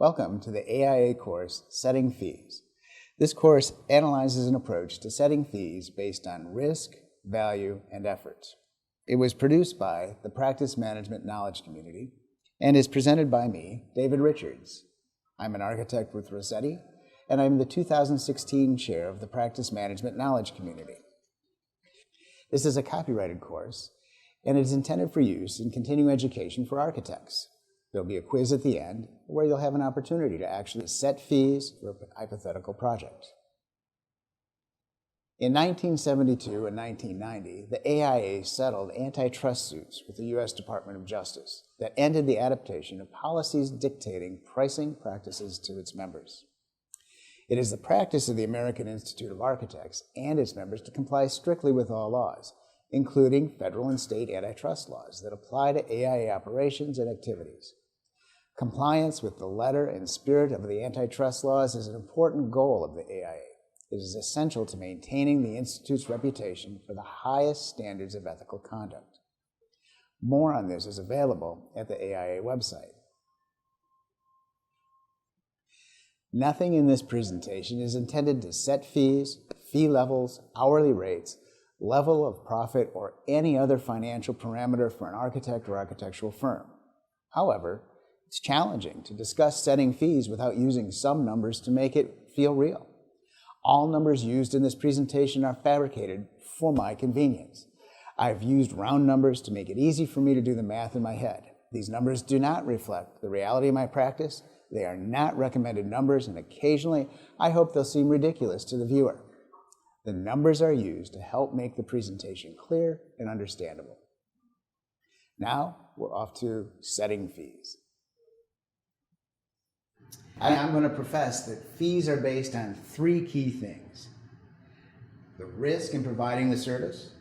Welcome to the AIA course, Setting Fees. This course analyzes an approach to setting fees based on risk, value, and effort. It was produced by the Practice Management Knowledge Community and is presented by me, David Richards. I'm an architect with Rossetti, and I'm the 2016 chair of the Practice Management Knowledge Community. This is a copyrighted course, and it is intended for use in continuing education for architects. There'll be a quiz at the end where you'll have an opportunity to actually set fees for a hypothetical project. In 1972 and 1990, the AIA settled antitrust suits with the U.S. Department of Justice that ended the adaptation of policies dictating pricing practices to its members. It is the practice of the American Institute of Architects and its members to comply strictly with all laws, including federal and state antitrust laws that apply to AIA operations and activities. Compliance with the letter and spirit of the antitrust laws is an important goal of the AIA. It is essential to maintaining the Institute's reputation for the highest standards of ethical conduct. More on this is available at the AIA website. Nothing in this presentation is intended to set fees, fee levels, hourly rates, level of profit, or any other financial parameter for an architect or architectural firm. However, it's challenging to discuss setting fees without using some numbers to make it feel real. All numbers used in this presentation are fabricated for my convenience. I've used round numbers to make it easy for me to do the math in my head. These numbers do not reflect the reality of my practice. They are not recommended numbers, and occasionally I hope they'll seem ridiculous to the viewer. The numbers are used to help make the presentation clear and understandable. Now we're off to setting fees. I'm going to profess that fees are based on three key things: the risk in providing the service,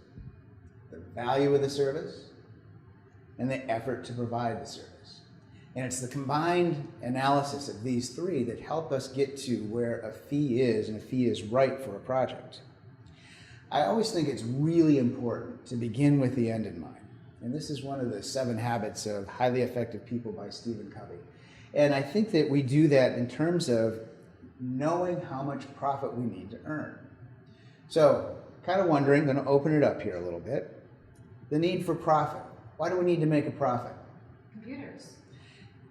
the value of the service, and the effort to provide the service. And it's the combined analysis of these three that help us get to where a fee is and a fee is right for a project. I always think it's really important to begin with the end in mind. And this is one of the 7 habits of highly effective people by Stephen Covey. And I think that we do that in terms of knowing how much profit we need to earn. So, kind of wondering, going to open it up here a little bit. The need for profit. Why do we need to make a profit? Computers.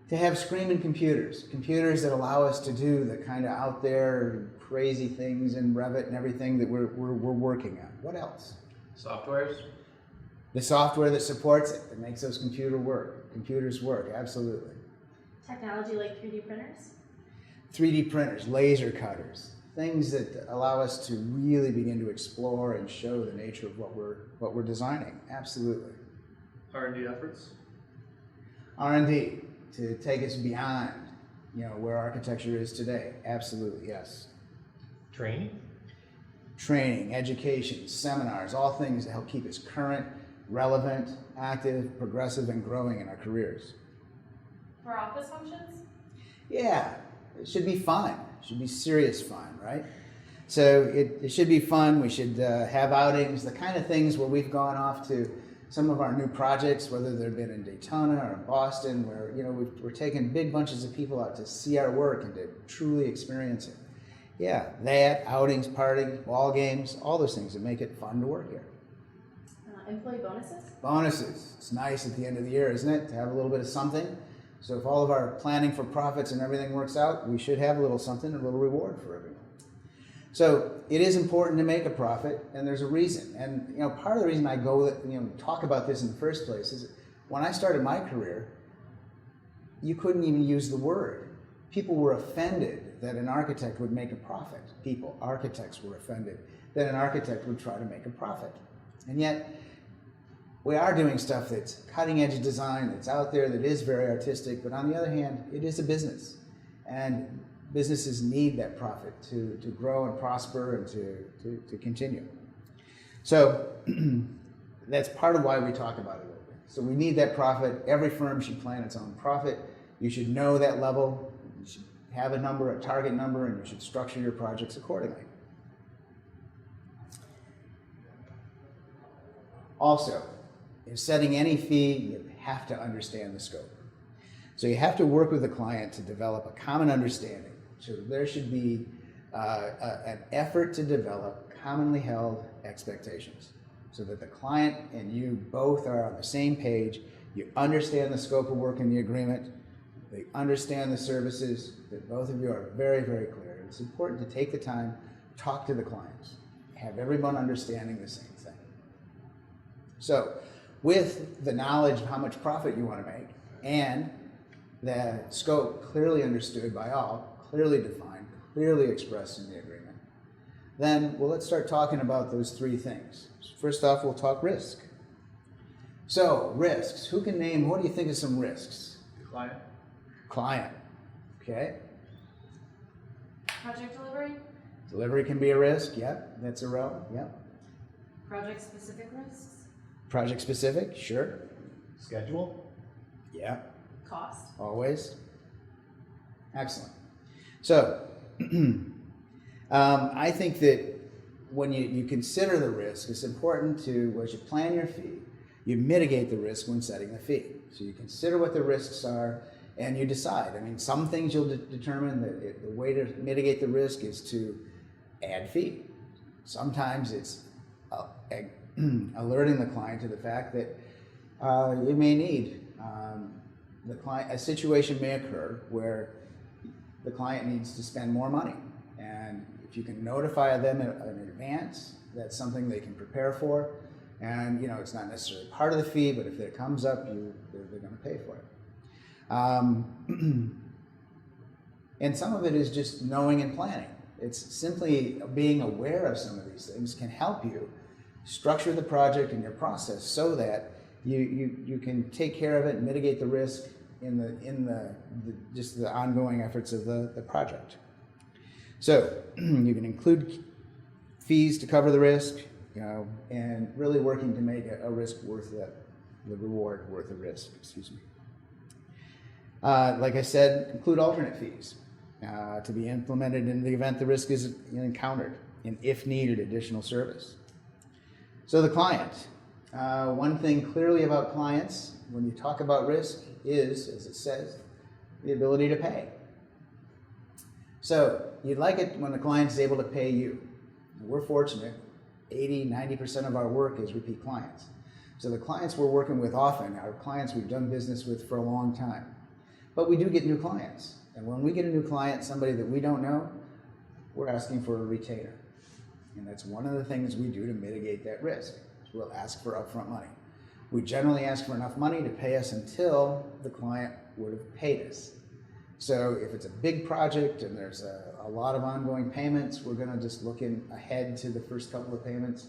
To have screaming computers. Computers that allow us to do the kind of out there crazy things in Revit and everything that we're working on. What else? Softwares. The software that supports it, that makes those computers work, absolutely. Technology like 3D printers? 3D printers, laser cutters, things that allow us to really begin to explore and show the nature of what we're designing, absolutely. R&D efforts? R&D, to take us beyond, where architecture is today, absolutely, yes. Training, education, seminars, all things that help keep us current, relevant, active, progressive, and growing in our careers. For office functions? Yeah, it should be fun. It should be serious fun, right? So it should be fun. We should have outings, the kind of things where we've gone off to some of our new projects, whether they've been in Daytona or in Boston, where we're taking big bunches of people out to see our work and to truly experience it. Yeah, that, outings, parties, ball games, all those things that make it fun to work here. Employee bonuses? Bonuses. It's nice at the end of the year, isn't it, to have a little bit of something? So if all of our planning for profits and everything works out, we should have a little something, a little reward for everyone. So it is important to make a profit, and there's a reason. And part of the reason I talk about this in the first place is when I started my career, you couldn't even use the word. People were offended that an architect would make a profit. Architects were offended that an architect would try to make a profit. And yet, we are doing stuff that's cutting edge design, that's out there, that is very artistic, but on the other hand, it is a business. And businesses need that profit to grow and prosper and to continue. So that's part of why we talk about it a little bit. So we need that profit. Every firm should plan its own profit. You should know that level. You should have a number, a target number, and you should structure your projects accordingly. Also, in setting any fee, you have to understand the scope. So you have to work with the client to develop a common understanding. So there should be an effort to develop commonly held expectations so that the client and you both are on the same page. You understand the scope of work in the agreement. They understand the services, that both of you are very, very clear. It's important to take the time, talk to the clients, have everyone understanding the same thing. So with the knowledge of how much profit you want to make and the scope clearly understood by all, clearly defined, clearly expressed in the agreement, then let's start talking about those three things. First off, we'll talk risk. So risks, who can name, what do you think of some risks? Client. Client, okay. Project delivery? Delivery can be a risk, yep, that's a row, yep. Project specific risks? Project specific, sure, Schedule. yeah, Cost? always. Excellent. So, I think that when you consider the risk, it's important to, as you plan your fee, you mitigate the risk when setting the fee. So you consider what the risks are and you decide. I mean, some things you'll determine that the way to mitigate the risk is to add fee. Sometimes it's alerting the client to the fact that you may need, the client, a situation may occur where the client needs to spend more money. And if you can notify them in advance, that's something they can prepare for. And it's not necessarily part of the fee, but if it comes up, they're going to pay for it. And some of it is just knowing and planning. It's simply being aware of some of these things can help you structure the project and your process so that you can take care of it and mitigate the risk in just the ongoing efforts of the project. So you can include fees to cover the risk, and really working to make a risk worth the reward worth the risk, excuse me. Like I said, include alternate fees to be implemented in the event the risk is encountered, and if needed, additional service. So the client, one thing clearly about clients, when you talk about risk, is, as it says, the ability to pay. So you'd like it when the client is able to pay you. We're fortunate, 80–90% of our work is repeat clients. So the clients we're working with often are clients we've done business with for a long time. But we do get new clients. And when we get a new client, somebody that we don't know, we're asking for a retainer. And that's one of the things we do to mitigate that risk. We'll ask for upfront money. We generally ask for enough money to pay us until the client would have paid us. So if it's a big project and there's a lot of ongoing payments, we're going to just look ahead to the first couple of payments.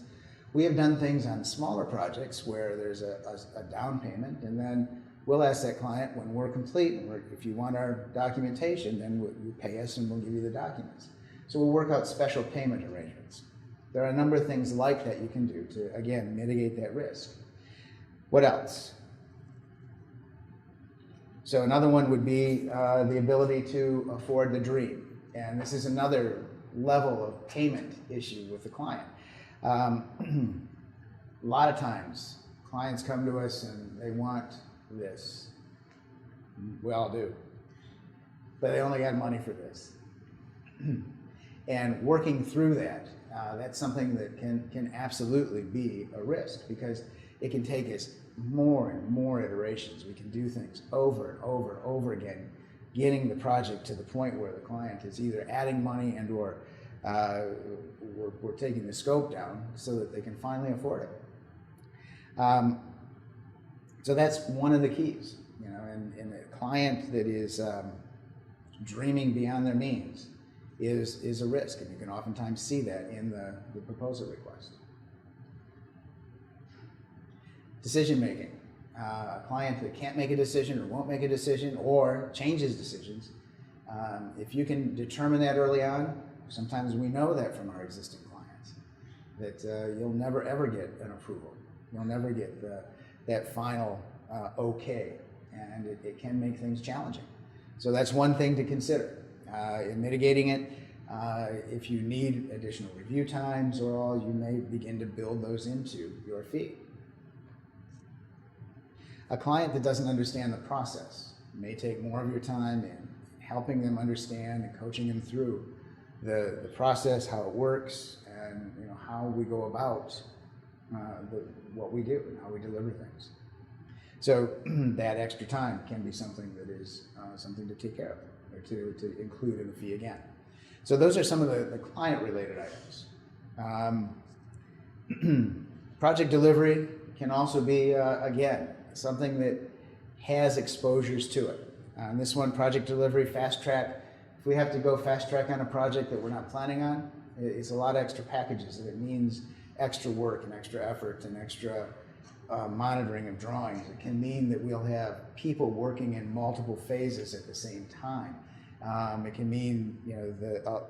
We have done things on smaller projects where there's a down payment, and then we'll ask that client when we're complete, if you want our documentation, then you pay us and we'll give you the documents. So we'll work out special payment arrangements. There are a number of things like that you can do to, again, mitigate that risk. What else? So another one would be the ability to afford the dream. And this is another level of payment issue with the client. A lot of times, clients come to us and they want this. We all do. But they only got money for this. And working through that, that's something that can absolutely be a risk, because it can take us more and more iterations. We can do things over and over and over again, getting the project to the point where the client is either adding money and or we're taking the scope down so that they can finally afford it. So that's one of the keys, and a client that is dreaming beyond their means is a risk, and you can oftentimes see that in the proposal request. Decision making. A client that can't make a decision or won't make a decision or changes decisions, if you can determine that early on, sometimes we know that from our existing clients, that you'll never ever get an approval. You'll never get that final okay, and it can make things challenging. So that's one thing to consider in mitigating it. If you need additional review times or all, you may begin to build those into your fee. A client that doesn't understand the process. may take more of your time in helping them understand and coaching them through the process, how it works, and how we go about what we do and how we deliver things. So that extra time can be something that is something to take care of or to include in the fee again. So those are some of the client-related items. Project delivery can also be, again, something that has exposures to it. This one, project delivery, fast track. If we have to go fast track on a project that we're not planning on, it's a lot of extra packages, and it means extra work and extra effort and extra monitoring of drawings. It can mean that we'll have people working in multiple phases at the same time. It can mean,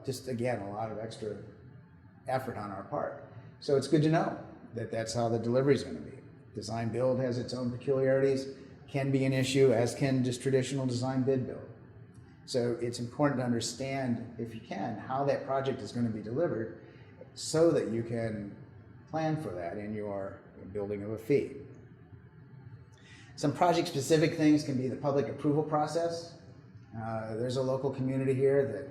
just again, a lot of extra effort on our part. So it's good to know that that's how the delivery is going to be. Design build has its own peculiarities, can be an issue, as can just traditional design bid build. So it's important to understand, if you can, how that project is going to be delivered so that you can plan for that in your building of a fee. Some project-specific things can be the public approval process. There's a local community here that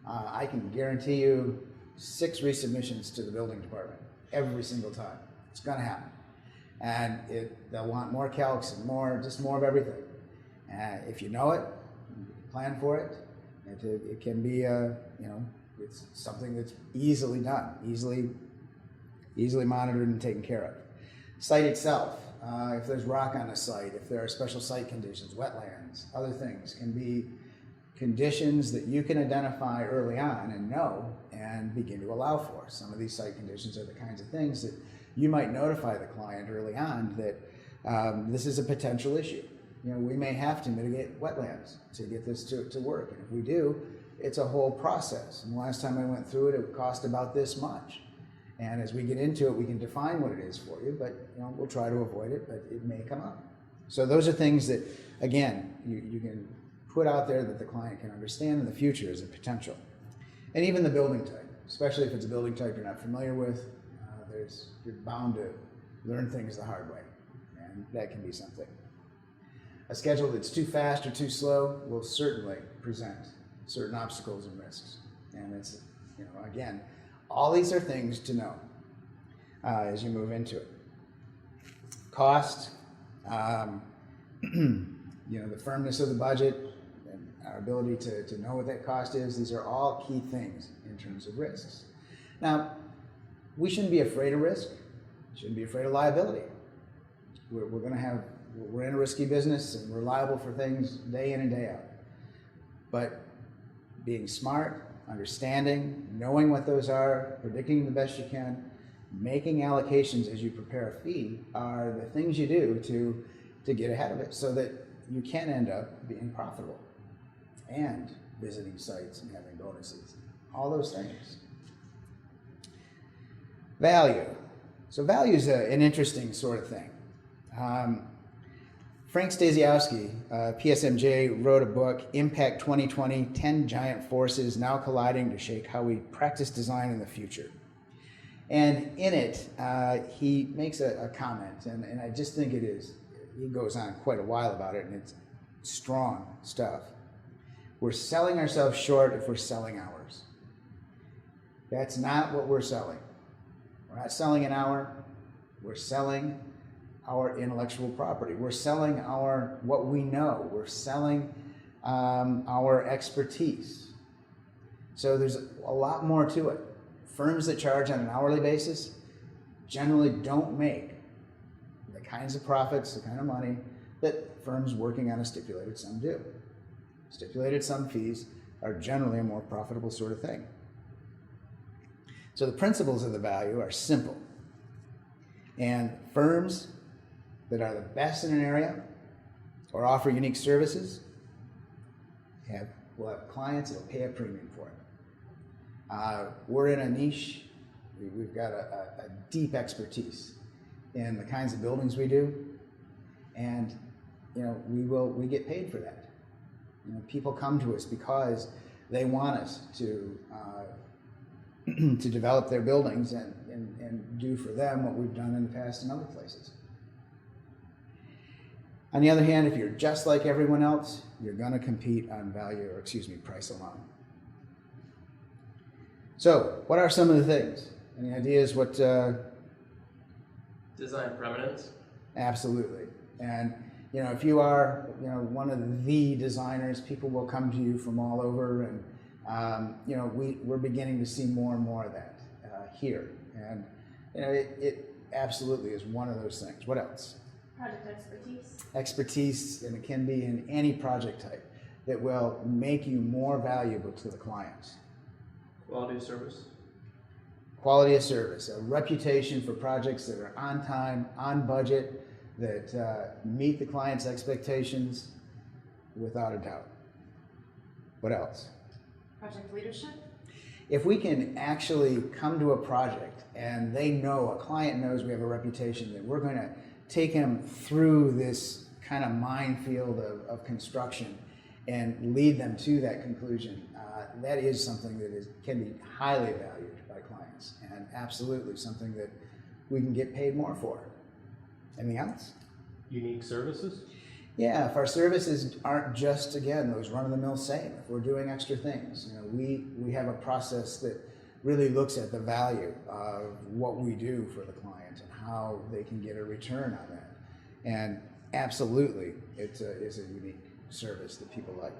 I can guarantee you 6 resubmissions to the building department every single time. It's going to happen. And they'll want more calcs and more of everything. If you know it, plan for it. It can be, it's something that's easily done, easily monitored and taken care of. Site itself, if there's rock on a site, if there are special site conditions, wetlands, other things, can be conditions that you can identify early on and know and begin to allow for. Some of these site conditions are the kinds of things that you might notify the client early on that this is a potential issue. We may have to mitigate wetlands to get this to work. And if we do, it's a whole process. And the last time I went through it, it cost about this much. And as we get into it, we can define what it is for you, but we'll try to avoid it, but it may come up. So those are things that, again, you can put out there that the client can understand in the future as a potential. And even the building type, especially if it's a building type you're not familiar with, you're bound to learn things the hard way, and that can be something. A schedule that's too fast or too slow will certainly present certain obstacles and risks. And it's, again, all these are things to know as you move into it. Cost, the firmness of the budget, and our ability to know what that cost is, these are all key things in terms of risks. Now, we shouldn't be afraid of risk, shouldn't be afraid of liability. We're in a risky business and we're liable for things day in and day out. But being smart, understanding, knowing what those are, predicting the best you can, making allocations as you prepare a fee are the things you do to get ahead of it so that you can end up being profitable and visiting sites and having bonuses, all those things. Value. So value is an interesting sort of thing. Frank Stasiowski, PSMJ, wrote a book, Impact 2020, 10 Giant Forces Now Colliding to Shake How We Practice Design in the Future. And in it, he makes a comment, and I just think he goes on quite a while about it, and it's strong stuff. We're selling ourselves short if we're selling hours. That's not what we're selling. We're not selling an hour, we're selling our intellectual property. We're selling what we know. We're selling our expertise. So there's a lot more to it. Firms that charge on an hourly basis generally don't make the kinds of profits, the kind of money that firms working on a stipulated sum do. Stipulated sum fees are generally a more profitable sort of thing. So the principles of the value are simple. And firms that are the best in an area or offer unique services will have clients that will pay a premium for it. We're in a niche. We've got a deep expertise in the kinds of buildings we do, and we get paid for that. People come to us because they want us to to develop their buildings and do for them what we've done in the past in other places. On the other hand, if you're just like everyone else, you're going to compete on value, or excuse me, price alone. So, what are some of the things? Any ideas what? Design preeminence. Absolutely. And you know, if you are, you know, one of the designers, people will come to you from all over, and you know, we're beginning to see more and more of that here. And you know, it absolutely is one of those things. What else? Project expertise. Expertise, and it can be in any project type that will make you more valuable to the client. Quality of service. Quality of service, a reputation for projects that are on time, on budget, that meet the client's expectations without a doubt. What else? Project leadership. If we can actually come to a project and they know, a client knows we have a reputation, that we're going to take them through this kind of minefield of construction and lead them to that conclusion, that is something that can be highly valued by clients, and absolutely something that we can get paid more for. Anything else? Unique services. Yeah, if our services aren't just, again, those run-of-the-mill same, if we're doing extra things, you know, we have a process that really looks at the value of what we do for the client and how they can get a return on that. And absolutely, it's a unique service that people like.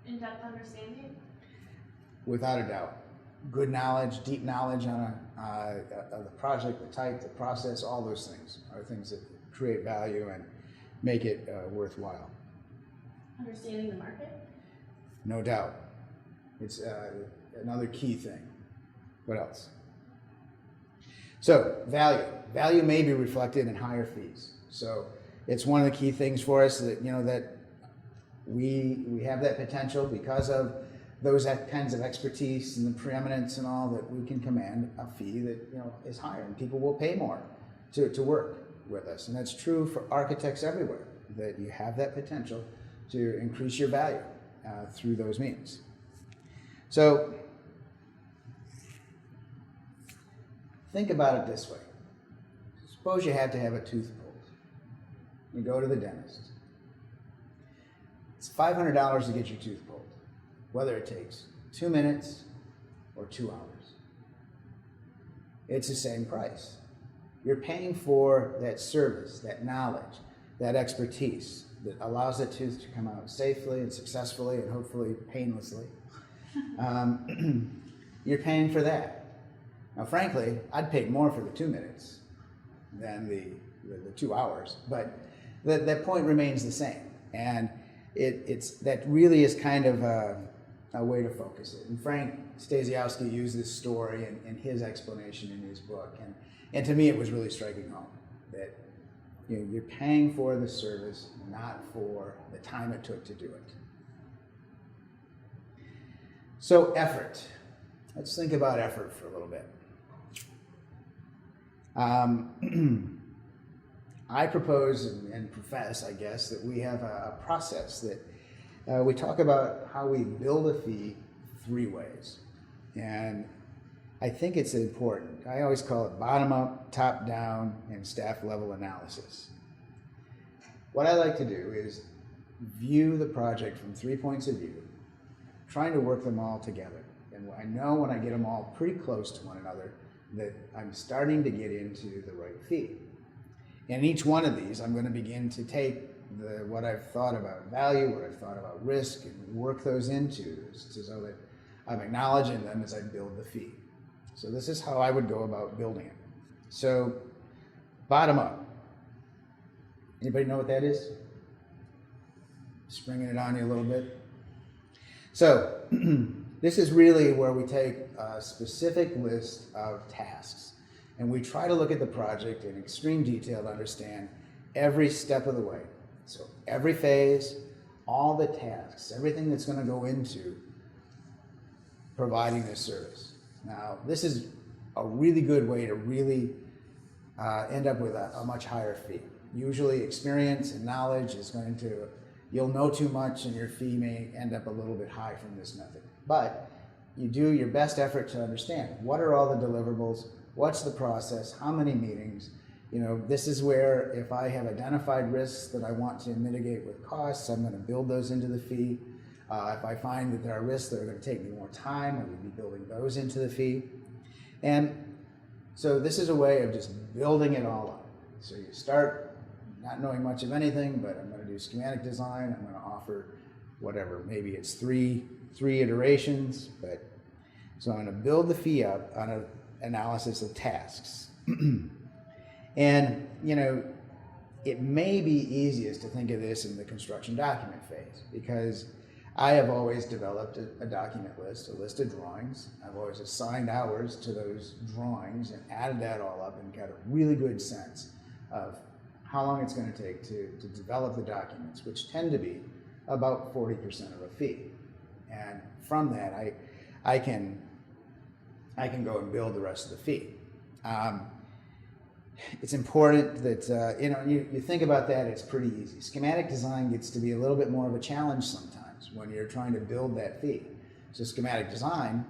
In-depth understanding. Without a doubt. Good knowledge, deep knowledge on of the project, the type, the process, all those things are things that create value and make it worthwhile. Understanding the market. No doubt. It's another key thing. What else? So, value. Value may be reflected in higher fees. So, it's one of the key things for us that, you know, that we have that potential because of those kinds of expertise and the preeminence and all, that we can command a fee that, you know, is higher, and people will pay more to work with us. And that's true for architects everywhere, that you have that potential to increase your value through those means. So think about it this way. Suppose you had to have a tooth pulled. You go to the dentist. It's $500 to get your tooth pulled, whether it takes 2 minutes or 2 hours. It's the same price. You're paying for that service, that knowledge, that expertise that allows the tooth to come out safely and successfully and hopefully painlessly. You're paying for that. Now, frankly, I'd pay more for the 2 minutes than the 2 hours, but that point remains the same. And it's that really is kind of a way to focus it. And Frank Stasiowski used this story in his explanation in his book, and to me it was really striking home that, you know, you're paying for the service, not for the time it took to do it. So effort. Let's think about effort for a little bit. I propose and profess, I guess, that we have a process that we talk about how we build a fee 3 ways. And I think it's important. I always call it bottom up, top down, and staff level analysis. What I like to do is view the project from 3 points of view, trying to work them all together. And I know when I get them all pretty close to one another that I'm starting to get into the right fee. And each one of these, I'm going to begin to take what I've thought about value, what I've thought about risk, and work those into so that I'm acknowledging them as I build the fee. So this is how I would go about building it. So bottom up. Anybody know what that is? Springing it on you a little bit. So this is really where we take a specific list of tasks and we try to look at the project in extreme detail to understand every step of the way. So every phase, all the tasks, everything that's going to go into providing this service. Now, this is a really good way to really end up with a much higher fee. Usually experience and knowledge is going to, you'll know too much and your fee may end up a little bit high from this method. But you do your best effort to understand what are all the deliverables, what's the process, how many meetings, You know, this is where if I have identified risks that I want to mitigate with costs, I'm going to build those into the fee. If I find that there are risks that are going to take me more time, I would be building those into the fee. And so this is a way of just building it all up. So you start not knowing much of anything, but I'm going to do schematic design. I'm going to offer whatever, maybe it's three iterations, but so I'm going to build the fee up on an analysis of tasks. And, you know, it may be easiest to think of this in the construction document phase, because I have always developed a document list, a list of drawings. I've always assigned hours to those drawings and added that all up and got a really good sense of how long it's going to take to develop the documents, which tend to be about 40% of a fee. And from that, I can go and build the rest of the fee. It's important that, you know, you think about that, it's pretty easy. Schematic design gets to be a little bit more of a challenge sometimes when you're trying to build that fee. So schematic design,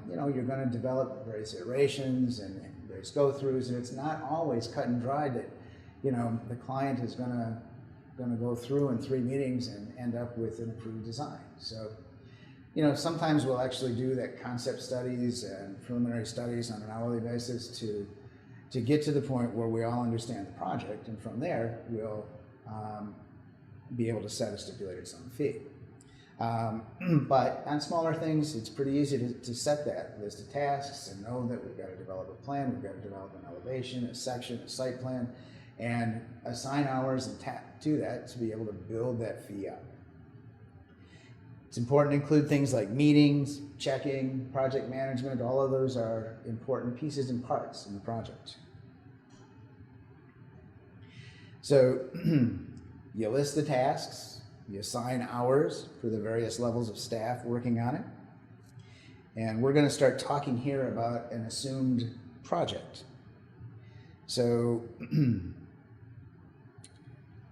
you know, you're going to develop various iterations and various go-throughs, and it's not always cut and dried that, you know, the client is going to go through in 3 meetings and end up with an approved design. So, you know, sometimes we'll actually do that concept studies and preliminary studies on an hourly basis to get to the point where we all understand the project, and from there we'll be able to set a stipulated sum fee. But on smaller things, it's pretty easy to set that list of tasks and know that we've got to develop a plan, we've got to develop an elevation, a section, a site plan, and assign hours and to that to be able to build that fee up. It's important to include things like meetings, checking, project management. All of those are important pieces and parts in the project. So you list the tasks, you assign hours for the various levels of staff working on it. And we're going to start talking here about an assumed project. So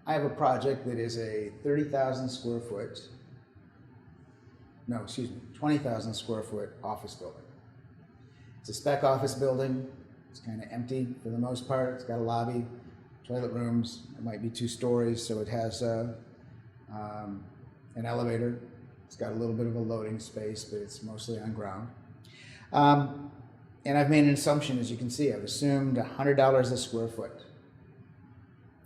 I have a project that is a 30,000 square foot, 20,000 square foot office building. It's a spec office building. It's kind of empty for the most part. It's got a lobby, toilet rooms. It might be 2 stories, so it has an elevator. It's got a little bit of a loading space, but it's mostly on ground. And I've made an assumption, as you can see. I've assumed $100 a square foot.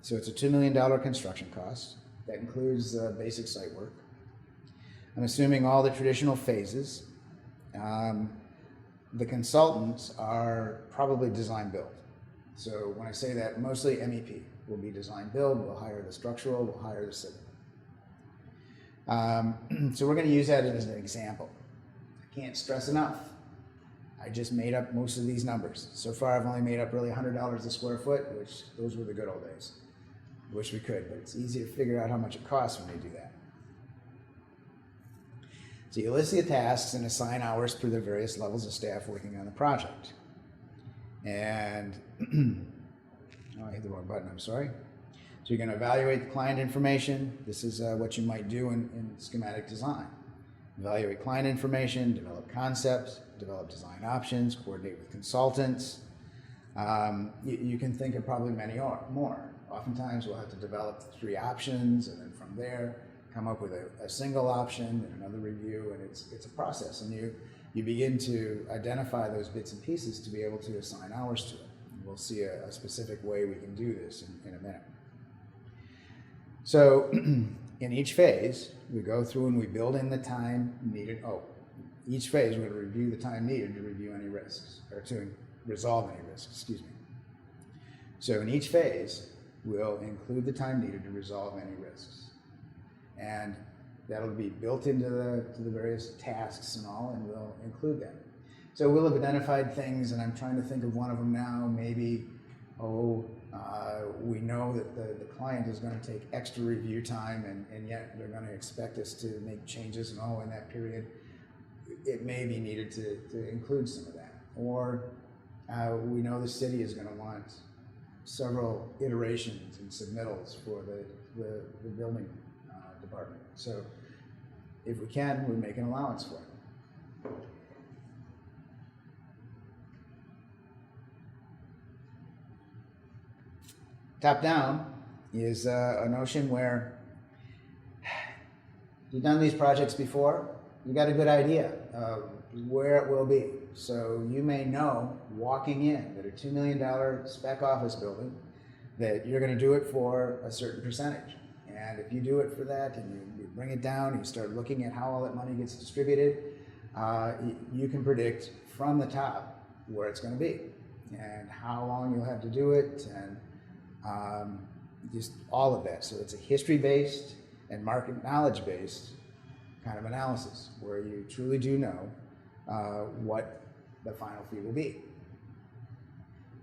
So it's a $2 million construction cost. That includes basic site work. I'm assuming all the traditional phases. The consultants are probably design build. So when I say that, mostly MEP will be design build. We'll hire the structural, we'll hire the civil. So we're going to use that as an example. I can't stress enough. I just made up most of these numbers. So far I've only made up really $100 a square foot, which those were the good old days. Wish we could, but it's easy to figure out how much it costs when we do that. So you list the tasks and assign hours for the various levels of staff working on the project. And, oh, I hit the wrong button, I'm sorry. So you're going to evaluate the client information. This is what you might do in schematic design. Evaluate client information, develop concepts, develop design options, coordinate with consultants. You can think of probably many more. Oftentimes we'll have to develop 3 options, and then from there come up with a single option and another review, and it's a process. And you begin to identify those bits and pieces to be able to assign hours to it. And we'll see a specific way we can do this in a minute. So in each phase, we go through and we build in the time needed. Each phase we're going to review the time needed to review any risks, or to resolve any risks, excuse me. So in each phase, we'll include the time needed to resolve any risks. And that'll be built into the various tasks and all, and we'll include them. So we'll have identified things, and I'm trying to think of one of them now. Maybe, we know that the client is going to take extra review time, and yet they're going to expect us to make changes, and in that period, it may be needed to include some of that. Or we know the city is going to want several iterations and submittals for the building department. So if we can, we make an allowance for it. Top down is a notion where you've done these projects before, you got a good idea of where it will be. So you may know walking in that a $2 million spec office building that you're going to do it for a certain percentage. And if you do it for that and you bring it down, you start looking at how all that money gets distributed, you can predict from the top where it's going to be and how long you'll have to do it and just all of that. So it's a history-based and market knowledge-based kind of analysis where you truly do know what the final fee will be.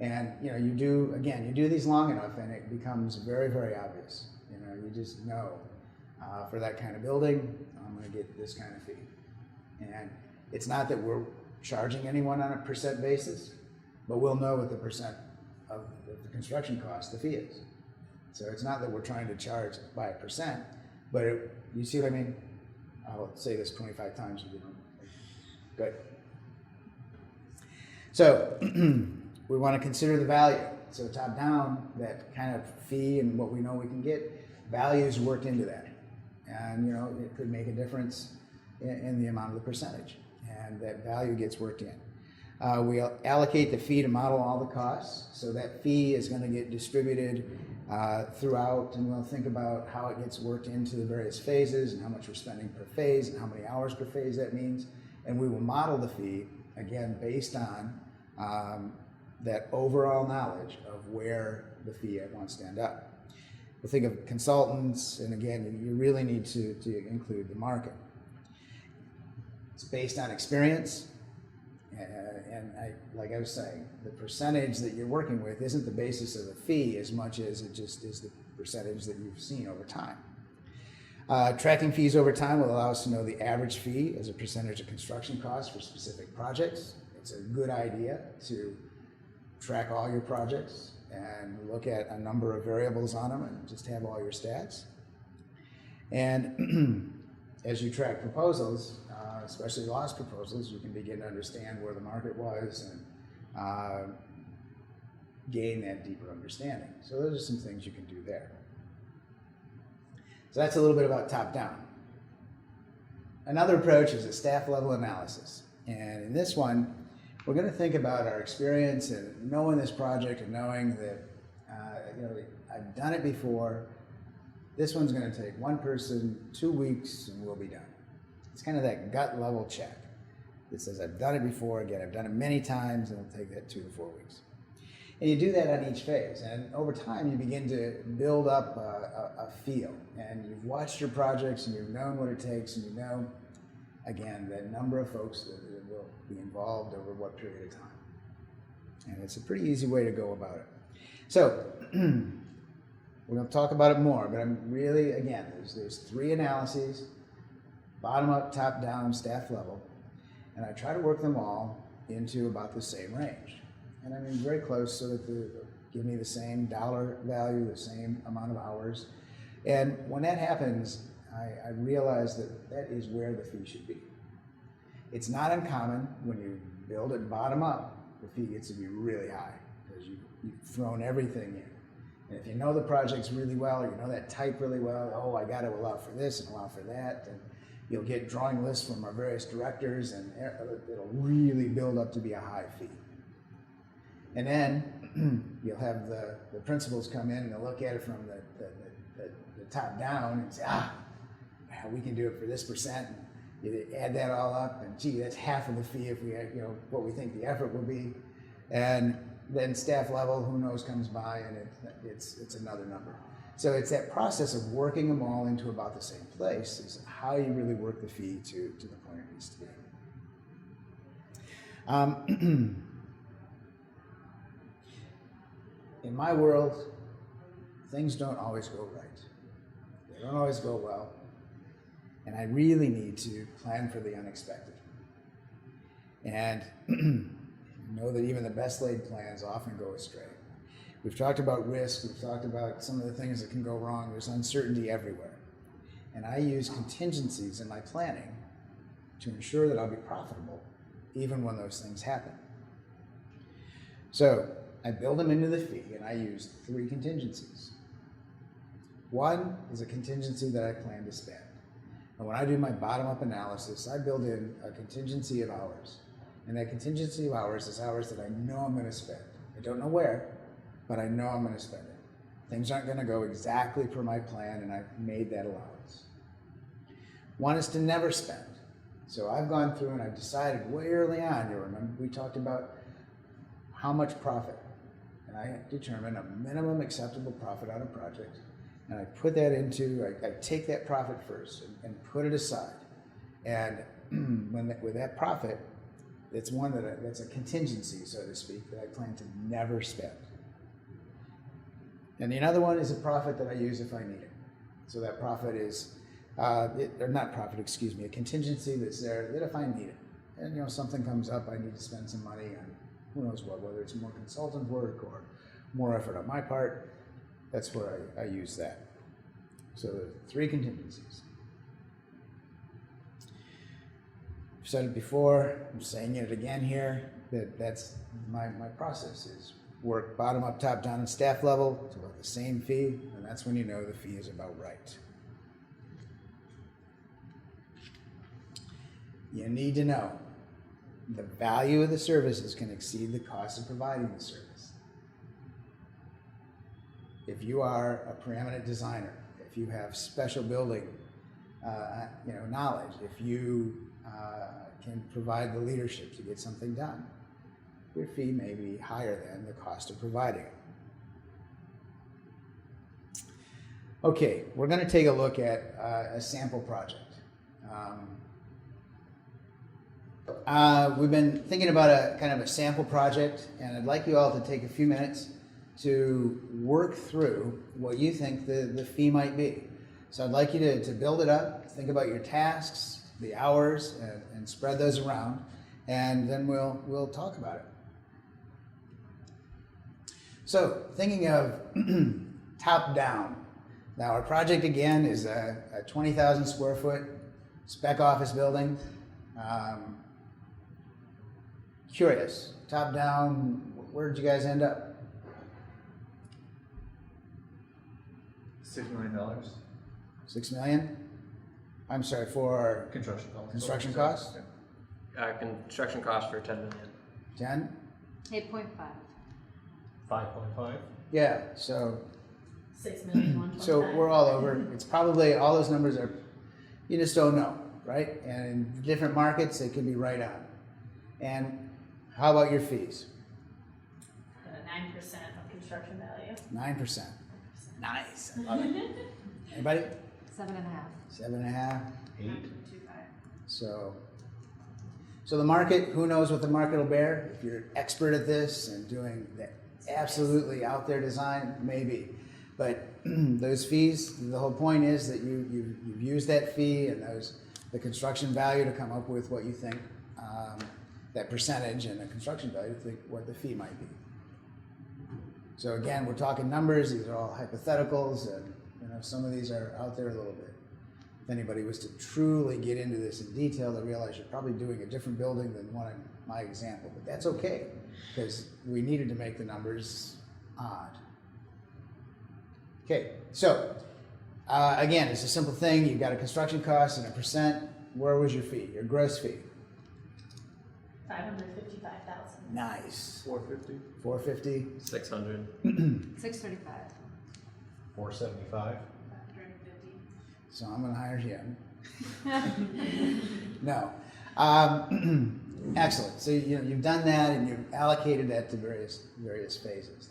And you do these long enough and it becomes very, very obvious. You just know for that kind of building, I'm going to get this kind of fee. And it's not that we're charging anyone on a percent basis, but we'll know what the percent of the construction cost the fee is. So it's not that we're trying to charge by a percent, but you see what I mean? I'll say this 25 times. Good. So we want to consider the value. So top down, that kind of fee and what we know we can get, value is worked into that. And it could make a difference in the amount of the percentage. And that value gets worked in. We allocate the fee to model all the costs. So that fee is going to get distributed throughout, and we'll think about how it gets worked into the various phases and how much we're spending per phase and how many hours per phase that means. And we will model the fee, again, based on that overall knowledge of where the fee wants to end up. We'll think of consultants, and again, you really need to include the market. It's based on experience, and like I was saying, the percentage that you're working with isn't the basis of the fee as much as it just is the percentage that you've seen over time. Tracking fees over time will allow us to know the average fee as a percentage of construction costs for specific projects. It's a good idea to track all your projects and look at a number of variables on them and just have all your stats. And as you track proposals, especially lost proposals, you can begin to understand where the market was and gain that deeper understanding. So those are some things you can do there. So that's a little bit about top-down. Another approach is a staff level analysis. And in this one, we're going to think about our experience and knowing this project and knowing that I've done it before. This one's going to take one person, 2 weeks, and we'll be done. It's kind of that gut level check that says, I've done it before. Again, I've done it many times, and it'll take that 2 to 4 weeks. And you do that on each phase. And over time, you begin to build up a feel. And you've watched your projects, and you've known what it takes, and you know, again, the number of folks that will be involved over what period of time. And it's a pretty easy way to go about it. So we're going to talk about it more, but I'm really, again, there's 3 analyses, bottom up, top down, staff level, and I try to work them all into about the same range. And I mean very close so that they give me the same dollar value, the same amount of hours. And when that happens, I realize that that is where the fee should be. It's not uncommon when you build it bottom up, the fee gets to be really high because you've thrown everything in. And if you know the projects really well, or you know that type really well, oh, I got to allow for this and allow for that, and you'll get drawing lists from our various directors, and it'll really build up to be a high fee. And then you'll have the principals come in and they'll look at it from the top down and say, we can do it for this percent. And you add that all up, and gee, that's half of the fee if we, what we think the effort will be. And then staff level, who knows, comes by, and it's another number. So it's that process of working them all into about the same place is how you really work the fee to the point it needs to be. In my world, things don't always go right. They don't always go well. And I really need to plan for the unexpected. And know that even the best laid plans often go astray. We've talked about risk, we've talked about some of the things that can go wrong. There's uncertainty everywhere. And I use contingencies in my planning to ensure that I'll be profitable even when those things happen. So I build them into the fee, and I use 3 contingencies. One is a contingency that I plan to spend. And when I do my bottom-up analysis, I build in a contingency of hours. And that contingency of hours is hours that I know I'm going to spend. I don't know where, but I know I'm going to spend it. Things aren't going to go exactly per my plan, and I've made that allowance. One is to never spend. So I've gone through and I've decided way early on, you remember, we talked about how much profit. And I determine a minimum acceptable profit on a project. And I put that into, I take that profit first and put it aside. And with that profit, it's one that's a contingency, so to speak, that I plan to never spend. And the other one is a profit that I use if I need it. So that profit is, or not profit, excuse me, a contingency that's there that if I need it. And you know, something comes up, I need to spend some money on who knows what, whether it's more consultant work or more effort on my part, that's where I use that. So there are 3 contingencies. I've said it before, I'm saying it again here, that's my process is work bottom up, top down, and staff level to about the same fee, and that's when you know the fee is about right. You need to know the value of the services can exceed the cost of providing the service. If you are a preeminent designer, if you have special building knowledge, if you can provide the leadership to get something done, your fee may be higher than the cost of providing it. Okay, we're going to take a look at a sample project. We've been thinking about a kind of a sample project, and I'd like you all to take a few minutes to work through what you think the fee might be. So I'd like you to build it up, think about your tasks, the hours, and spread those around, and then we'll talk about it. So thinking of top down. Now our project again is a 20,000 square foot spec office building. Curious, top down, where did you guys end up? $6 million. 6 million? I'm sorry, for Construction costs. construction costs? Construction cost for 10 million. 10? 8.5. 5.5. Yeah, so 6,125,000. so we're all over. It's probably, all those numbers are, you just don't know, right? And in different markets, it can be right on. And how about your fees? 9% of construction value. 9%. Nice. I love it. Anybody? 7.5. 7.5. 8. 9.25. So the market, who knows what the market will bear? If you're expert at this and doing the absolutely out there design, maybe. But those fees, the whole point is that you've used that fee and the construction value to come up with what you think, that percentage and the construction value to think what the fee might be. So again, we're talking numbers, these are all hypotheticals, and some of these are out there a little bit. If anybody was to truly get into this in detail, they realize you're probably doing a different building than one in my example, but that's okay, because we needed to make the numbers odd. Okay, so again, it's a simple thing. You've got a construction cost and a percent. Where was your fee, your gross fee? 555,000. Nice. 450. 450. 600. 635. 475. 550. So I'm going to hire him. No. Excellent. So you've done that and you've allocated that to various phases.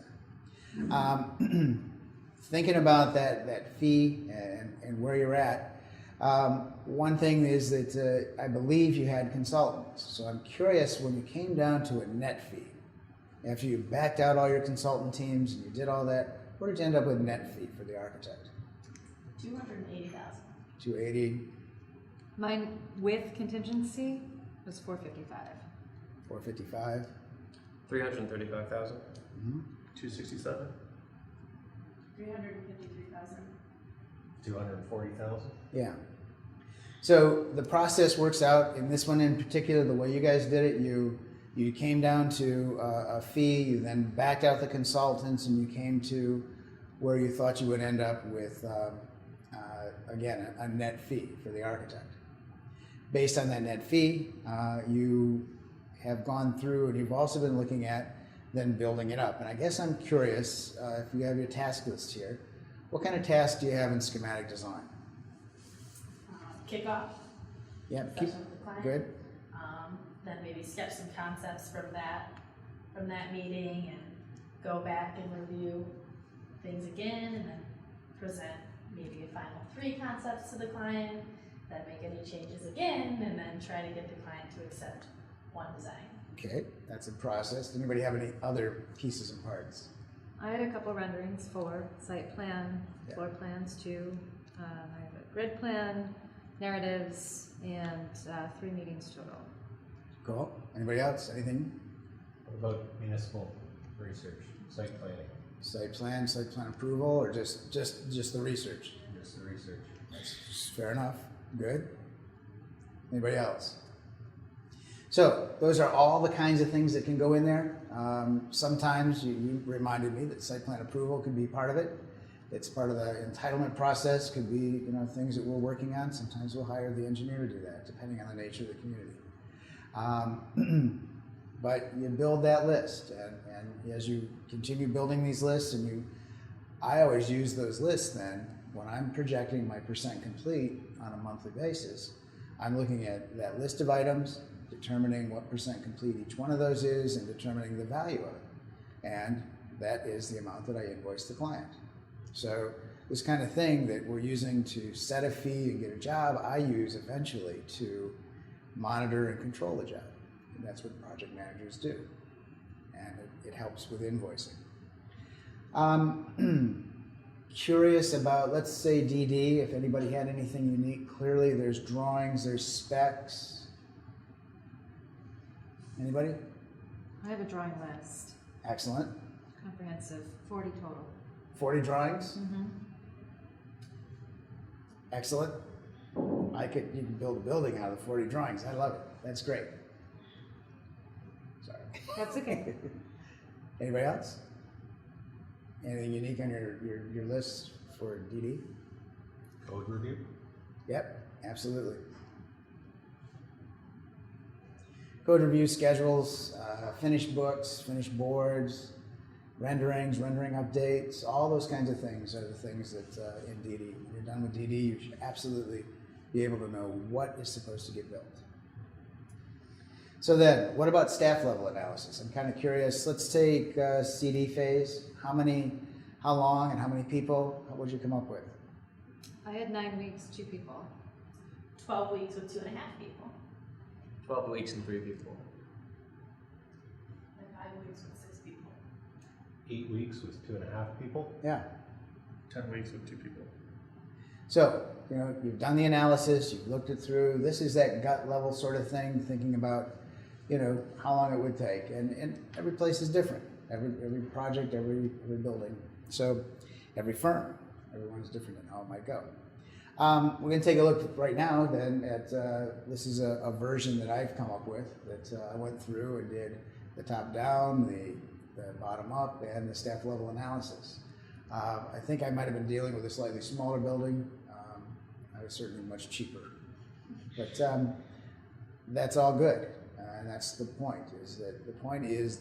Thinking about that fee and where you're at, one thing is that I believe you had consultants. So I'm curious, when you came down to a net fee, after you backed out all your consultant teams and you did all that, where did you end up with net fee for the architect? 280,000. 280, Mine with contingency was 455. 455. 335,000. Mm-hmm. 267. 353,000. 240,000. Yeah. So the process works out in this one in particular, the way you guys did it, you you came down to a fee, you then backed out the consultants, and you came to where you thought you would end up with, again, a net fee for the architect. Based on that net fee, you have gone through, and you've also been looking at then building it up. And I guess I'm curious, if you have your task list here, what kind of tasks do you have in schematic design? Kickoff, Yep, session with the client. good. Then maybe sketch some concepts from that meeting and go back and review things again and then present maybe a final 3 concepts to the client, then make any changes again, and then try to get the client to accept one design. Okay, that's a process. Does anybody have any other pieces and parts? I had a couple renderings for site plan, Yeah. floor plans too. I have a grid plan, narratives, and 3 meetings total. Cool. Anybody else? Anything? What about municipal research, site planning, Site plan approval, or just the research? just the research? That's fair enough. Good. Anybody else? So those are all the kinds of things that can go in there. Sometimes you reminded me that site plan approval could be part of it. It's part of the entitlement process. Could be things that we're working on. Sometimes we'll hire the engineer to do that, depending on the nature of the community. But you build that list, and as you continue building these lists, I always use those lists then when I'm projecting my percent complete on a monthly basis. I'm looking at that list of items, determining what percent complete each one of those is, and determining the value of it. And that is the amount that I invoice the client. So this kind of thing that we're using to set a fee and get a job, I use eventually to monitor and control the job. And that's what project managers do. And it helps with invoicing. Curious about, let's say DD, if anybody had anything unique. Clearly there's drawings, there's specs. Anybody? I have a drawing list, Excellent. comprehensive, 40 total. 40 drawings? Mm-hmm. Excellent. You can build a building out of the 40 drawings. I love it. That's great. Sorry. That's okay. Anybody else? Anything unique on your list for DD? Code review? Yep, absolutely. Code review schedules, finished books, finished boards, renderings, rendering updates, all those kinds of things are the things that in DD. When you're done with DD, you should absolutely be able to know what is supposed to get built. So then, what about staff level analysis? I'm kind of curious. Let's take CD phase. How long and how many people? What would you come up with? I had 9 weeks, 2 people. 12 weeks with 2.5 people, 12 weeks and 3 people. and 5 weeks with 6 people. 8 weeks with 2.5 people? Yeah. 10 weeks with 2 people. So, you've done the analysis, you've looked it through. This is that gut level sort of thing, thinking about, how long it would take. And every place is different. Every project, every building. So, every firm, everyone's different in how it might go. We're going to take a look right now then at, this is a version that I've come up with that I went through and did the top down, the bottom up, and the staff level analysis. I think I might have been dealing with a slightly smaller building. I was certainly much cheaper. But that's all good. And that's the point, is that the point is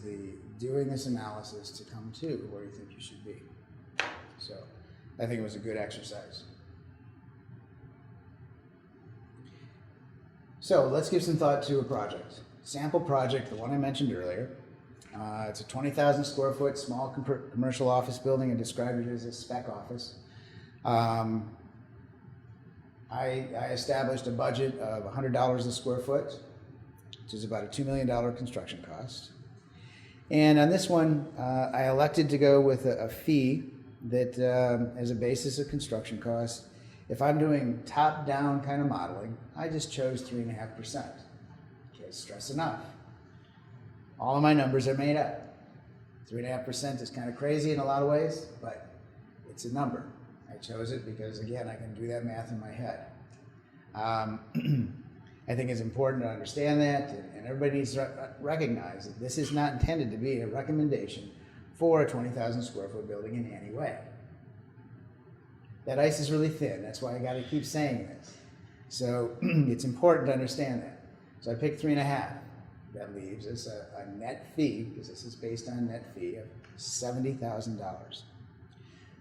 doing this analysis to come to where you think you should be. So I think it was a good exercise. So let's give some thought to a project. Sample project, the one I mentioned earlier. It's a 20,000 square foot small commercial office building, and described it as a spec office. I established a budget of $100 a square foot, which is about a $2 million construction cost. And on this one, I elected to go with a fee that as a basis of construction cost. If I'm doing top-down kind of modeling, I just chose 3.5%. Can't stress enough. All of my numbers are made up. 3.5% is kind of crazy in a lot of ways, but it's a number. I chose it because, again, I can do that math in my head. I think it's important to understand that, and everybody needs to recognize that this is not intended to be a recommendation for a 20,000 square foot building in any way. That ice is really thin. That's why I got to keep saying this. So it's important to understand that. So I picked 3.5. That leaves us a net fee, because this is based on net fee, of $70,000.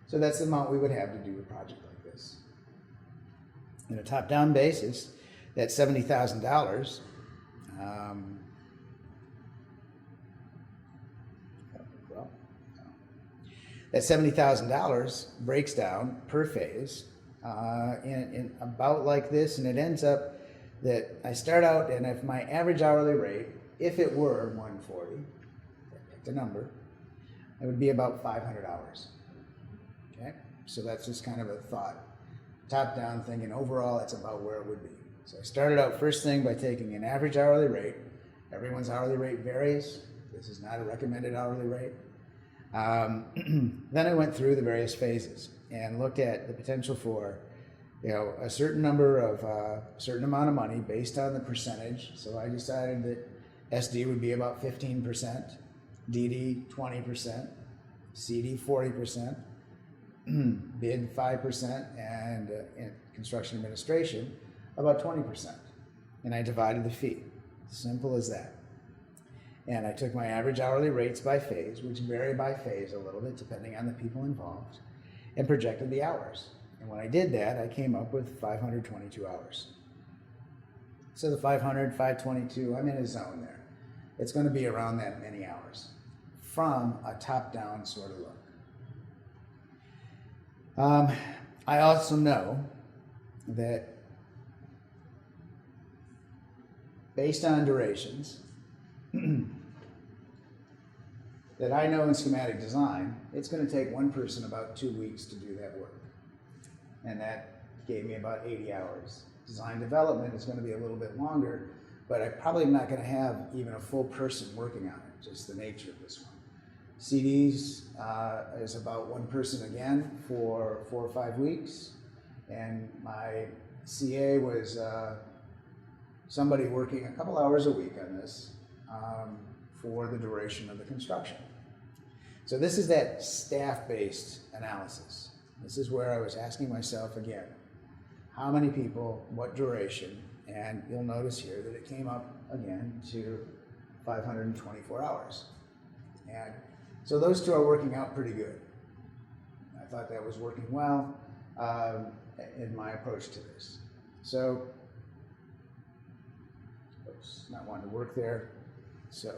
So that's the amount we would have to do a project like this. On a top-down basis, that $70,000, that $70,000 breaks down per phase in about like this, and it ends up that I start out, and if my average hourly rate, if it were 140, I picked a number, it would be about 500 hours. Okay, so that's just kind of a thought. Top-down thinking, overall, that's about where it would be. So I started out first thing by taking an average hourly rate. Everyone's hourly rate varies. This is not a recommended hourly rate. Then I went through the various phases and looked at the potential for, a certain number of, certain amount of money based on the percentage. So I decided that SD would be about 15%, DD 20%, CD 40%, bid 5%, and in construction administration about 20%. And I divided the fee. Simple as that. And I took my average hourly rates by phase, which vary by phase a little bit depending on the people involved, and projected the hours. And when I did that, I came up with 522 hours. So the 500, 522, I'm in a zone there. It's going to be around that many hours from a top-down sort of look. I also know that based on durations, that I know in schematic design, it's going to take one person about 2 weeks to do that work. And that gave me about 80 hours. Design development is going to be a little bit longer, but I probably am not going to have even a full person working on it, just the nature of this one. CDs is about one person again for 4 or 5 weeks. And my CA was somebody working a couple hours a week on this for the duration of the construction. So this is that staff-based analysis. This is where I was asking myself again, how many people, what duration, and you'll notice here that it came up again to 524 hours. And so those two are working out pretty good. I thought that was working well in my approach to this. So, oops, not wanting to work there. So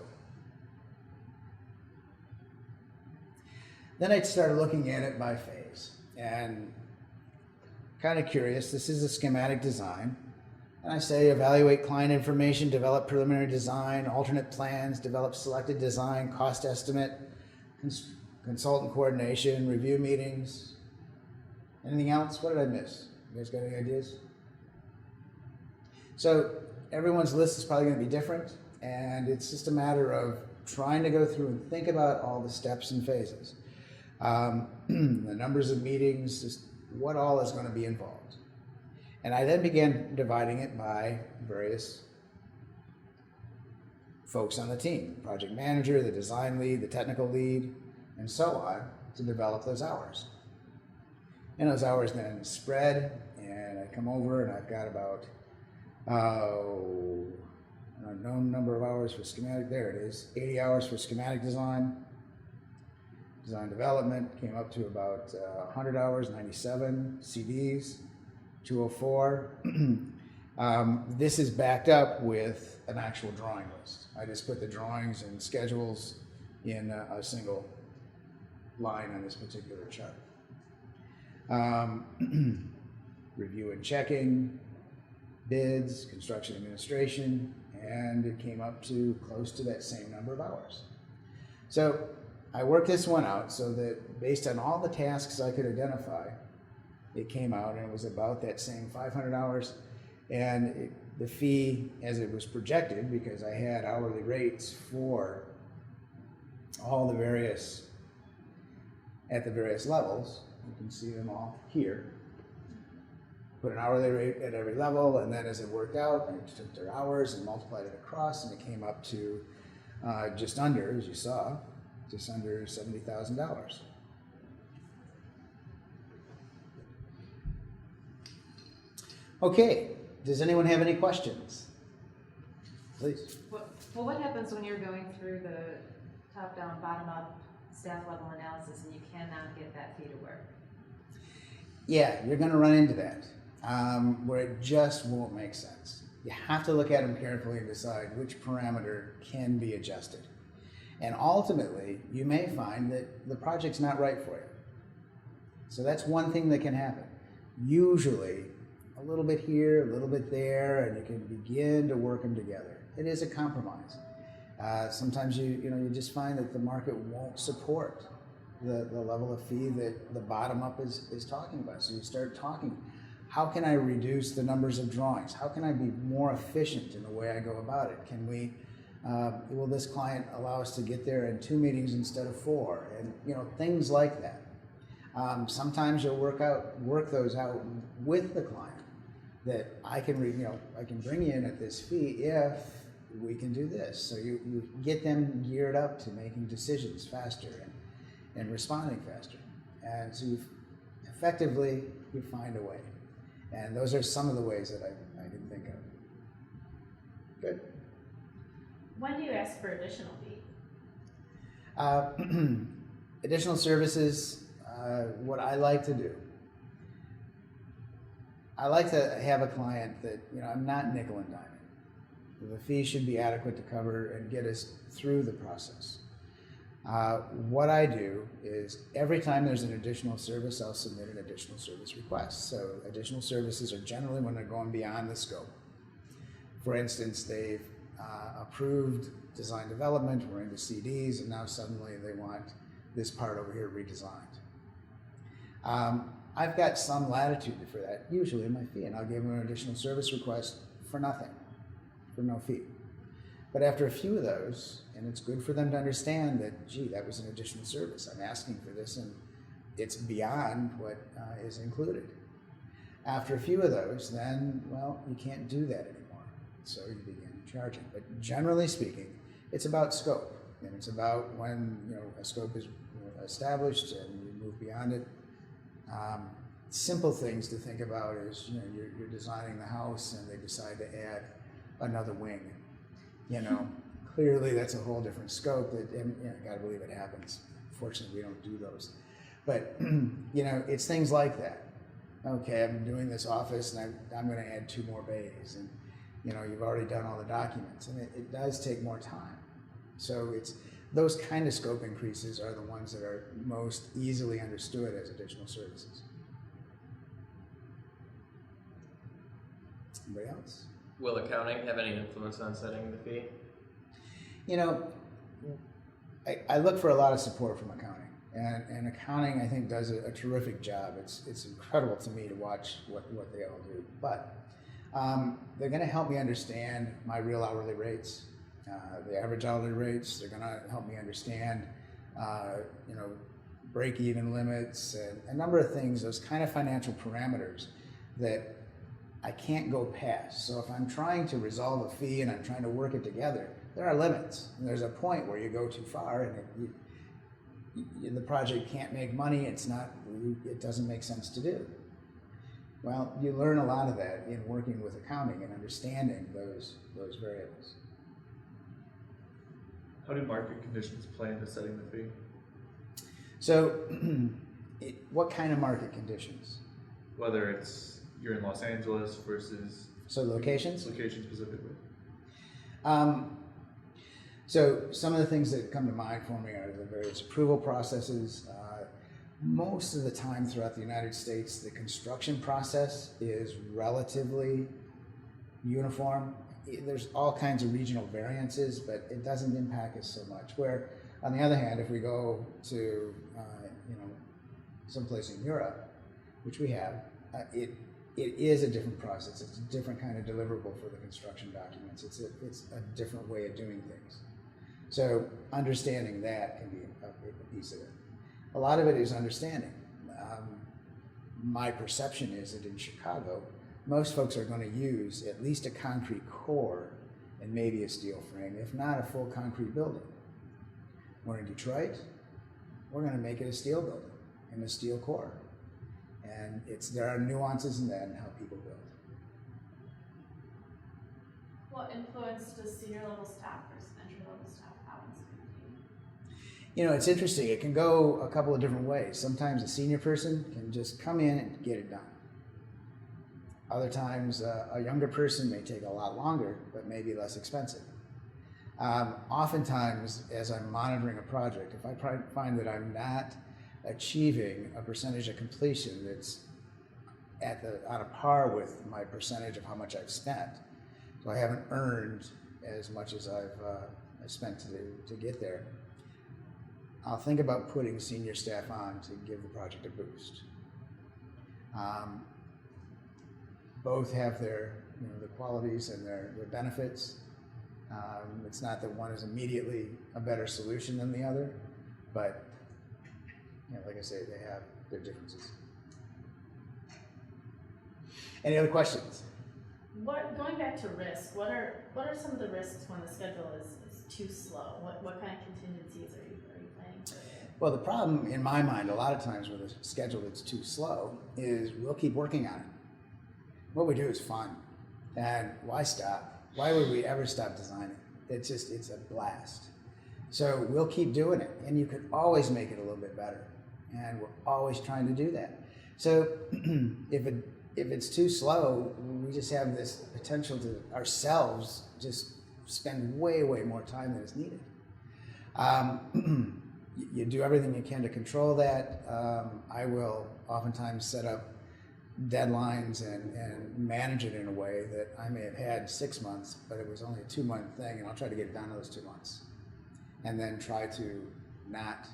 then I started looking at it by phase and kind of curious. This is a schematic design. And I say evaluate client information, develop preliminary design, alternate plans, develop selected design, cost estimate, consultant coordination, review meetings. Anything else? What did I miss? You guys got any ideas? So everyone's list is probably going to be different, and it's just a matter of trying to go through and think about all the steps and phases. The numbers of meetings, just what all is going to be involved. And I then began dividing it by various folks on the team, the project manager, the design lead, the technical lead, and so on, to develop those hours. And those hours then spread, and I come over and I've got about an unknown number of hours for schematic, there it is, 80 hours for schematic design. Design development came up to about 100 hours, 97 CDs, 204. This is backed up with an actual drawing list. I just put the drawings and schedules in a single line on this particular chart. Review and checking, bids, construction administration, and it came up to close to that same number of hours. So I worked this one out so that based on all the tasks I could identify, it came out and it was about that same 500 hours. And the fee, as it was projected, because I had hourly rates for all the various, at the various levels, you can see them all here. put an hourly rate at every level, and then as it worked out, I took their hours and multiplied it across, and it came up to just under, as you saw, just under $70,000. Okay, does anyone have any questions? Please. Well, what happens when you're going through the top-down, bottom-up, staff-level analysis and you cannot get that fee to work? Yeah, you're going to run into that, where it just won't make sense. You have to look at them carefully and decide which parameter can be adjusted. And ultimately, you may find that the project's not right for you. So that's one thing that can happen. Usually, a little bit here, a little bit there, and you can begin to work them together. It is a compromise. Sometimes you just find that the market won't support the level of fee that the bottom up is talking about. So you start talking, how can I reduce the numbers of drawings? How can I be more efficient in the way I go about it? Can we, will this client allow us to get there in 2 meetings instead of 4? And things like that. Sometimes you'll work those out with the client that I can bring you in at this fee if we can do this. So you get them geared up to making decisions faster and responding faster. And so you find a way. And those are some of the ways that I can think of. Good. When do you ask for additional fee? Additional services, what I like to do. I like to have a client that, I'm not nickel and diming. The fee should be adequate to cover and get us through the process. What I do is every time there's an additional service, I'll submit an additional service request. So additional services are generally when they're going beyond the scope. For instance, they've approved design development, we're into CDs, and now suddenly they want this part over here redesigned. I've got some latitude for that, usually in my fee, and I'll give them an additional service request for nothing, for no fee. But after a few of those, and it's good for them to understand that, gee, that was an additional service. I'm asking for this, and it's beyond what is included. After a few of those, then, well, you can't do that anymore. So you begin charging. But generally speaking, it's about scope, and it's about when a scope is established and you move beyond it. Simple things to think about is you're designing the house and they decide to add another wing. Clearly that's a whole different scope. And gotta believe it happens. Fortunately, we don't do those. But it's things like that. Okay, I'm doing this office and I'm going to add 2 more bays, and you've already done all the documents, and it does take more time. So it's those kind of scope increases are the ones that are most easily understood as additional services. Anybody else? Will accounting have any influence on setting the fee? I look for a lot of support from accounting, and accounting I think does a terrific job. It's incredible to me to watch what they all do, but they're going to help me understand my real hourly rates, the average hourly rates. They're going to help me understand break-even limits and a number of things, those kind of financial parameters that I can't go past. So if I'm trying to resolve a fee and I'm trying to work it together, there are limits. And there's a point where you go too far and the project can't make money. It doesn't make sense to do. Well, you learn a lot of that in working with accounting and understanding those variables. How do market conditions play into setting the fee? So, what kind of market conditions? Whether it's you're in Los Angeles versus locations? Location specifically. So some of the things that come to mind for me are the various approval processes. Most of the time throughout the United States, the construction process is relatively uniform. There's all kinds of regional variances, but it doesn't impact us so much. Where, on the other hand, if we go to someplace in Europe, which we have, it is a different process. It's a different kind of deliverable for the construction documents. It's a different way of doing things. So understanding that can be a piece of it. A lot of it is understanding. my perception is that in Chicago, most folks are going to use at least a concrete core and maybe a steel frame, if not a full concrete building. We're in Detroit, we're going to make it a steel building and a steel core. And there are nuances in that and how people build. What influence does senior level staff versus entry level staff have in screening? You know, it's interesting. It can go a couple of different ways. Sometimes a senior person can just come in and get it done. Other times, a younger person may take a lot longer, but may be less expensive. Oftentimes, as I'm monitoring a project, if I find that I'm not achieving a percentage of completion that's on a par with my percentage of how much I've spent, so I haven't earned as much as I've spent to get there, I'll think about putting senior staff on to give the project a boost. Both have their, the qualities and their benefits. It's not that one is immediately a better solution than the other, but like I say, they have their differences. Any other questions? Going back to risk, what are some of the risks when the schedule is too slow? What kind of contingencies are you planning for? Well, the problem in my mind, a lot of times with a schedule that's too slow, is we'll keep working on it. What we do is fun, and why stop? Why would we ever stop designing? It's a blast. So we'll keep doing it, and you can always make it a little bit better, and we're always trying to do that. So if it's too slow, we just have this potential to ourselves just spend way more time than is needed. You do everything you can to control that. I will oftentimes set up deadlines and manage it in a way that I may have had 6 months, but it was only a 2-month thing, and I'll try to get it done in those 2 months. And then try to not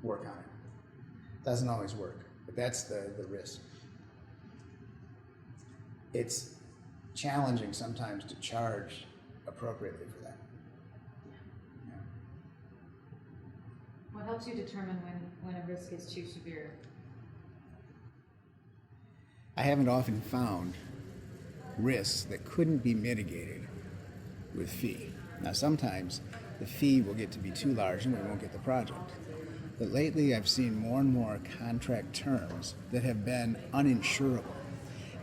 work on it. Doesn't always work, but that's the risk. It's challenging sometimes to charge appropriately for that. Yeah. What helps you determine when a risk is too severe? I haven't often found risks that couldn't be mitigated with fee. Now sometimes the fee will get to be too large and we won't get the project. But lately I've seen more and more contract terms that have been uninsurable.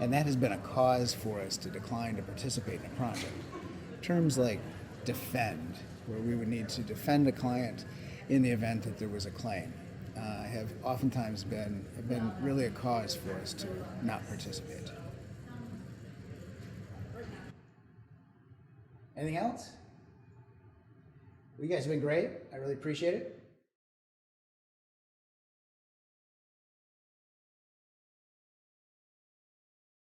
And that has been a cause for us to decline to participate in a project. Terms like defend, where we would need to defend a client in the event that there was a claim, have oftentimes been really a cause for us to not participate. Anything else? Well, you guys have been great. I really appreciate it.